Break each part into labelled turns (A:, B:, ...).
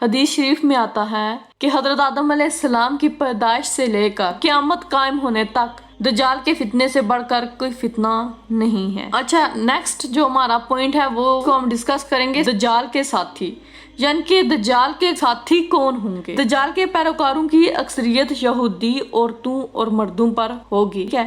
A: حدیث شریف میں آتا ہے کہ حضرت آدم علیہ السلام کی پیدائش سے لے کر قیامت قائم ہونے تک دجال کے فتنے سے بڑھ کر کوئی فتنہ نہیں ہے۔ اچھا، نیکسٹ جو ہمارا پوائنٹ ہے وہ ہم ڈسکس کریں گے دجال کے ساتھی، یعنی کہ دجال کے ساتھی کون ہوں گے۔ دجال کے پیروکاروں کی اکثریت یہودی عورتوں اور مردوں پر ہوگی، ٹھیک ہے۔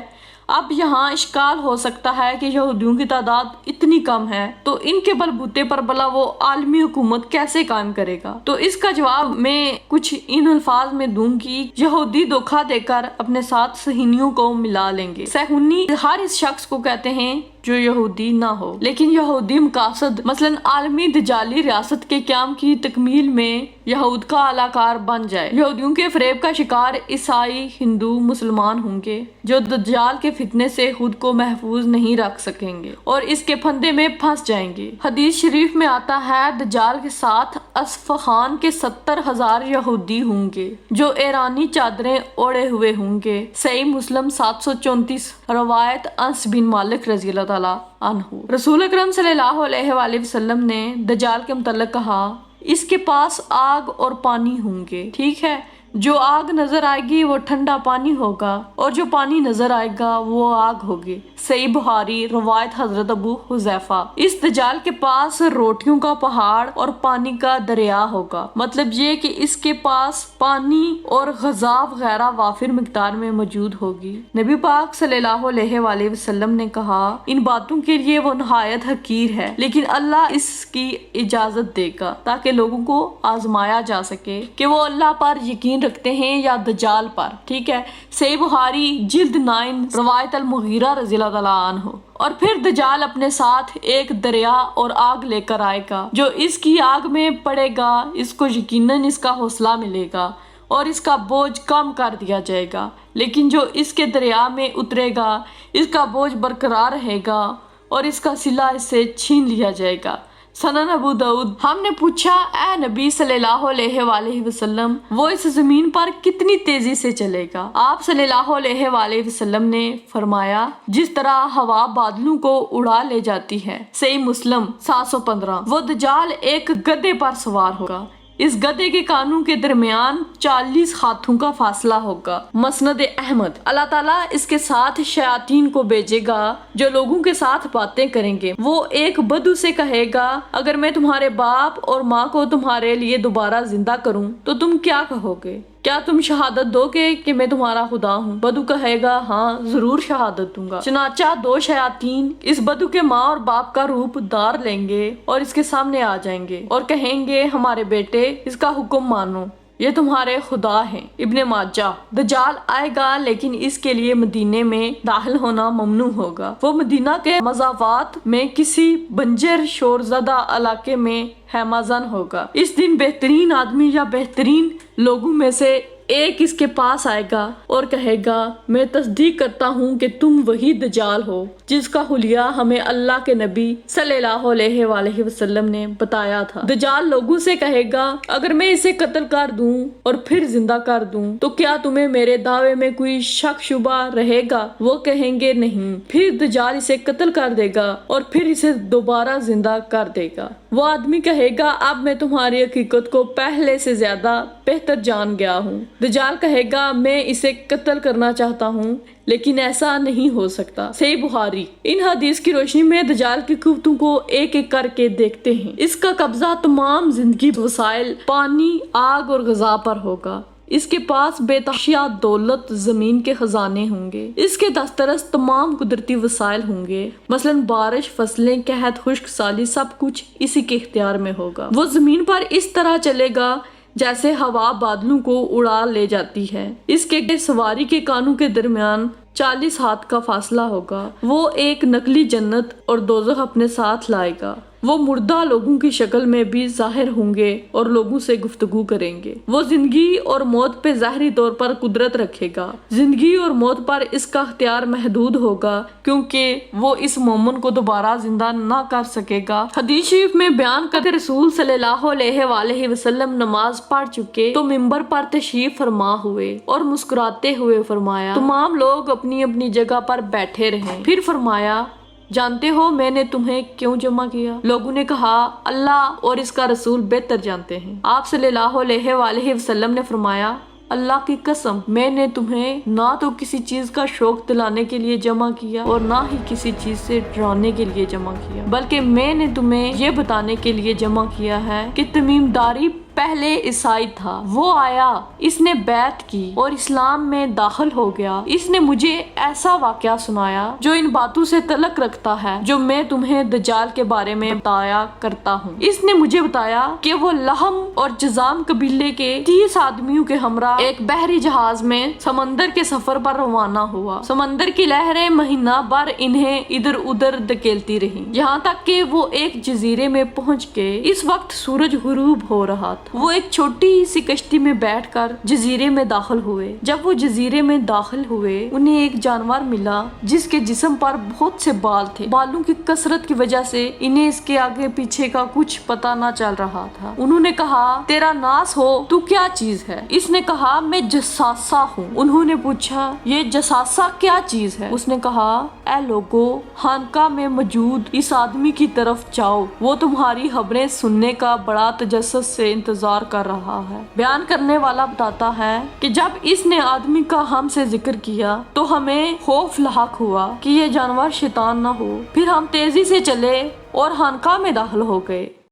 A: اب یہاں اشکال ہو سکتا ہے کہ یہودیوں کی تعداد اتنی کم ہے تو ان کے بلبوتے پر بلا وہ عالمی حکومت کیسے قائم کرے گا؟ تو اس کا جواب میں کچھ ان الفاظ میں دوں گی: یہودی دھوکہ دے کر اپنے ساتھ صہیونیوں کو ملا لیں گے۔ صہیونی ہر اس شخص کو کہتے ہیں جو یہودی نہ ہو، لیکن یہودی مقاصد مثلاً عالمی دجالی ریاست کے قیام کی تکمیل میں یہود کا اعلی کار بن جائے۔ یہودیوں کے فریب کا شکار عیسائی، ہندو، مسلمان ہوں گے جو دجال کے فتنے سے خود کو محفوظ نہیں رکھ سکیں گے اور اس کے پھندے میں پھنس جائیں گے۔ حدیث شریف میں آتا ہے دجال کے ساتھ اصفہان کے 70,000 یہودی ہوں گے جو ایرانی چادریں اوڑے ہوئے ہوں گے۔ صحیح مسلم 734، روایت انس بن مالک رضی اللہ تعالیٰ عنہ۔ رسول اکرم صلی اللہ علیہ وآلہ وسلم نے دجال کے متعلق کہا: اس کے پاس آگ اور پانی ہوں گے، ٹھیک ہے۔ جو آگ نظر آئے گی وہ ٹھنڈا پانی ہوگا اور جو پانی نظر آئے گا وہ آگ ہوگی۔ صحیح بخاری، روایت حضرت ابو حذیفہ۔ اس دجال کے پاس روٹیوں کا پہاڑ اور پانی کا دریا ہوگا، مطلب یہ کہ اس کے پاس پانی اور غذا وغیرہ وافر مقدار میں موجود ہوگی۔ نبی پاک صلی اللہ علیہ وآلہ وسلم نے کہا: ان باتوں کے لیے وہ نہایت حقیر ہے، لیکن اللہ اس کی اجازت دے گا تاکہ لوگوں کو آزمایا جا سکے کہ وہ اللہ پر یقین رکھتے ہیں یا دجال پر، ٹھیک ہے۔ صحیح بخاری جلد 9، روایت المغیرہ رضی اللہ تعالیٰ عنہ۔ اور پھر دجال اپنے ساتھ ایک دریا اور آگ لے کر آئے گا، جو اس کی آگ میں پڑے گا اس کو یقیناً اس کا حوصلہ ملے گا اور اس کا بوجھ کم کر دیا جائے گا، لیکن جو اس کے دریا میں اترے گا اس کا بوجھ برقرار رہے گا اور اس کا صلہ اس سے چھین لیا جائے گا۔ سنن ابو داؤد۔ ہم نے پوچھا: اے نبی صلی اللہ علیہ وآلہ وسلم، وہ اس زمین پر کتنی تیزی سے چلے گا؟ آپ صلی اللہ علیہ وآلہ وسلم نے فرمایا: جس طرح ہوا بادلوں کو اڑا لے جاتی ہے۔ صحیح مسلم 715۔ وہ دجال ایک گدھے پر سوار ہوگا، اس گدھے کے کانوں کے درمیان 40 ہاتھوں کا فاصلہ ہوگا۔ مسند احمد۔ اللہ تعالیٰ اس کے ساتھ شیاطین کو بھیجے گا جو لوگوں کے ساتھ باتیں کریں گے۔ وہ ایک بدو سے کہے گا: اگر میں تمہارے باپ اور ماں کو تمہارے لیے دوبارہ زندہ کروں تو تم کیا کہو گے؟ کیا تم شہادت دو گے کہ میں تمہارا خدا ہوں؟ بدو کہے گا: ہاں، ضرور شہادت دوں گا۔ چنانچہ 2 شیاطین اس بدو کے ماں اور باپ کا روپ دھار لیں گے اور اس کے سامنے آ جائیں گے اور کہیں گے: ہمارے بیٹے، اس کا حکم مانو، یہ تمہارے خدا ہیں۔ ابن ماجہ۔ دجال آئے گا لیکن اس کے لیے مدینے میں داخل ہونا ممنوع ہوگا۔ وہ مدینہ کے مضافات میں کسی بنجر شورزدہ علاقے میں خیمہ زن ہوگا۔ اس دن بہترین آدمی یا بہترین لوگوں میں سے ایک اس کے پاس آئے گا اور کہے گا: میں تصدیق کرتا ہوں کہ تم وہی دجال ہو جس کا حلیہ ہمیں اللہ کے نبی صلی اللہ علیہ وآلہ وسلم نے بتایا تھا۔ دجال لوگوں سے کہے گا: اگر میں اسے قتل کر دوں اور پھر زندہ کر دوں تو کیا تمہیں میرے دعوے میں کوئی شک شبہ رہے گا؟ وہ کہیں گے: نہیں۔ پھر دجال اسے قتل کر دے گا اور پھر اسے دوبارہ زندہ کر دے گا۔ وہ آدمی کہے گا: اب میں تمہاری حقیقت کو پہلے سے زیادہ بہتر جان گیا ہوں۔ دجال کہے گا: میں اسے قتل کرنا چاہتا ہوں لیکن ایسا نہیں ہو سکتا۔ صحیح بخاری۔ ان حدیث کی روشنی میں دجال کی قوتوں کو ایک ایک کر کے دیکھتے ہیں۔ اس کا قبضہ تمام زندگی وسائل، پانی، آگ اور غذا پر ہوگا۔ اس کے پاس بے تحاشا دولت، زمین کے خزانے ہوں گے۔ اس کے دسترس تمام قدرتی وسائل ہوں گے، مثلاً بارش، فصلیں، قحط، خشک سالی، سب کچھ اسی کے اختیار میں ہوگا۔ وہ زمین پر اس طرح چلے گا جیسے ہوا بادلوں کو اڑا لے جاتی ہے۔ اس کے سواری کے کانوں کے درمیان 40 ہاتھ کا فاصلہ ہوگا۔ وہ ایک نقلی جنت اور دوزخ اپنے ساتھ لائے گا۔ وہ مردہ لوگوں کی شکل میں بھی ظاہر ہوں گے اور لوگوں سے گفتگو کریں گے۔ وہ زندگی اور موت پہ ظاہری طور پر قدرت رکھے گا۔ زندگی اور موت پر اس کا اختیار محدود ہوگا کیونکہ وہ اس مومن کو دوبارہ زندہ نہ کر سکے گا۔ حدیث شریف میں بیان کرتے رسول صلی اللہ علیہ وآلہ وسلم نماز پڑھ چکے تو منبر پر تشریف فرما ہوئے اور مسکراتے ہوئے فرمایا: تمام لوگ اپنی اپنی جگہ پر بیٹھے رہیں۔ پھر فرمایا: جانتے ہو میں نے تمہیں کیوں جمع کیا؟ لوگوں نے کہا اللہ اور اس کا رسول بہتر جانتے ہیں۔ آپ صلی اللہ علیہ وآلہ وسلم نے فرمایا اللہ کی قسم میں نے تمہیں نہ تو کسی چیز کا شوق دلانے کے لیے جمع کیا اور نہ ہی کسی چیز سے ڈرانے کے لیے جمع کیا، بلکہ میں نے تمہیں یہ بتانے کے لیے جمع کیا ہے کہ تمیم داری پہلے عیسائی تھا، وہ آیا، اس نے بیعت کی اور اسلام میں داخل ہو گیا۔ اس نے مجھے ایسا واقعہ سنایا جو ان باتوں سے تعلق رکھتا ہے جو میں تمہیں دجال کے بارے میں بتایا کرتا ہوں۔ اس نے مجھے بتایا کہ وہ لہم اور جزام قبیلے کے 30 آدمیوں کے ہمراہ ایک بحری جہاز میں سمندر کے سفر پر روانہ ہوا۔ سمندر کی لہریں مہینہ بھر انہیں ادھر ادھر دھکیلتی رہیں، یہاں تک کہ وہ ایک جزیرے میں پہنچ گئے۔ اس وقت سورج غروب ہو رہا تھا۔ وہ ایک چھوٹی سی کشتی میں بیٹھ کر جزیرے میں داخل ہوئے۔ جب وہ جزیرے میں داخل ہوئے انہیں ایک جانور ملا جس کے جسم پر بہت سے بال تھے۔ بالوں کی کثرت کی وجہ سے انہیں اس کے آگے پیچھے کا کچھ پتہ نہ چل رہا تھا۔ انہوں نے کہا تیرا ناس ہو تو کیا چیز ہے؟ اس نے کہا میں جساسا ہوں۔ انہوں نے پوچھا یہ جساسا کیا چیز ہے؟ اس نے کہا اے لوگو خانقاہ میں موجود اس آدمی کی طرف جاؤ، وہ تمہاری خبریں سننے کا بڑا تجسس سے انتظار کر رہا ہے۔ بیان کرنے والا بتاتا ہے کہ جب اس نے آدمی کا ہم سے ذکر کیا تو ہمیں خوف لاحق ہوا کہ یہ جانور شیطان نہ ہو، پھر ہم تیزی سے چلے اور خانقاہ میں داخل ہو گئے۔